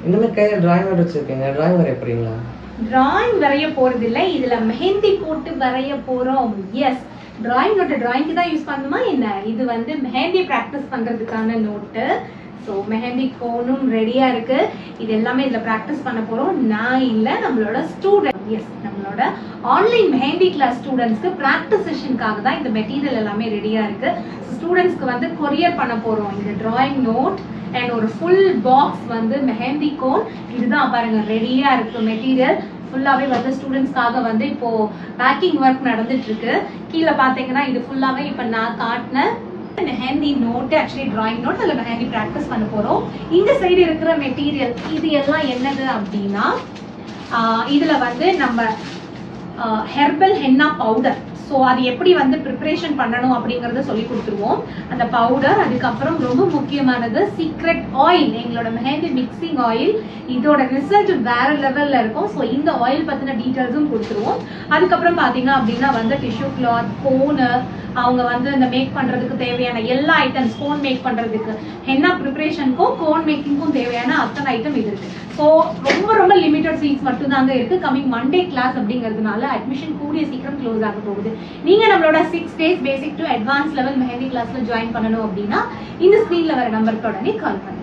இன்னுமே கையில் டிராயிங் வச்சிருக்கீங்க, டிராயிங் வரைய போறீங்களா? டிராயிங் வரைய போறது இல்லை, இதுல மெஹந்தி போட்டு வரைய போறோம். எஸ், டிராயிங் நோட்டு டிராயிங்க்கு தான் யூஸ் பண்ணுமா என்ன? இது வந்து மெஹந்தி ப்ராக்டிஸ் பண்றதுக்கான நோட்டு. ஸோ மெஹந்தி கோனும் ரெடியா இருக்கு. இது எல்லாமே இதுல ப்ராக்டிஸ் பண்ண போறோம். நான் இல்லை, நம்மளோட ஸ்டூடெண்ட். எஸ், நம்மளோட ஆன்லைன் மெஹந்தி கிளாஸ் ஸ்டூடெண்ட்ஸ்க்கு ப்ராக்டிஸ் செஷனுக்காக தான் இந்த மெட்டீரியல் எல்லாமே ரெடியா இருக்கு. ஸ்டூடெண்ட்ஸ்க்கு வந்து கொரியர் பண்ண போறோம் இந்த டிராயிங் நோட் அண்ட் ஒரு ஃபுல் பாக்ஸ் வந்து மெஹந்தி கோன். இதுதான் பாருங்க ரெடியா இருக்கு மெட்டீரியல். ஃபுல்லாவே வந்து ஸ்டூடெண்ட்ஸ்க்காக வந்து இப்போ பேக்கிங் ஒர்க் நடந்துட்டு இருக்கு. கீழே பாத்தீங்கன்னா இது ஃபுல்லாவே இப்ப நான் காட்டின mehndi note, actually drawing note. அதில் மெஹந்தி ப்ராக்டிஸ் பண்ண போறோம். இந்த சைடு இருக்கிற மெட்டீரியல் இது எல்லாம் என்னது அப்படின்னா, இதுல வந்து நம்ம ஹெர்பல் ஹென்னா பவுடர். ஸோ அது எப்படி வந்து ப்ரிப்பரேஷன் பண்ணணும் அப்படிங்கறத சொல்லி கொடுத்துருவோம். அந்த பவுடர், அதுக்கப்புறம் ரொம்ப முக்கியமானது சீக்ரெட் ஆயில், எங்களோட மெஹந்தி மிக்சிங் ஆயில். இதோட ரிசல்ட் வேற லெவல்ல இருக்கும். ஸோ இந்த ஆயில் பத்தின டீட்டெயில்ஸும் கொடுத்துருவோம். அதுக்கப்புறம் பாத்தீங்க அப்படின்னா வந்து டிஷ்யூ கிளாத், கோனு, அவங்க வந்து இந்த மேக் பண்றதுக்கு தேவையான எல்லா ஐட்டம்ஸ், கோன் மேக் பண்றதுக்கு, ஹென்னா ப்ரிப்பரேஷனுக்கும் கோன் மேக்கிங்க்கும் தேவையான அத்தனை ஐட்டம் இது இருக்கு. ஸோ ரொம்ப ரொம்ப லிமிட்டட் சீட்ஸ் மட்டும் தாங்க இருக்கு. கமிங் மண்டே கிளாஸ் அப்படிங்கிறதுனால அட்மிஷன் கூடிய சீக்கிரம் க்ளோஸ் ஆக போகுது. நீங்க நம்மளோட 6 days basic to advance level mehndi கிளாஸ்ல ஜாயின் பண்ணணும் அப்படின்னா இந்த ஸ்கிரீன்ல வர நம்பருக்கு உடனே கால் பண்ணுங்க.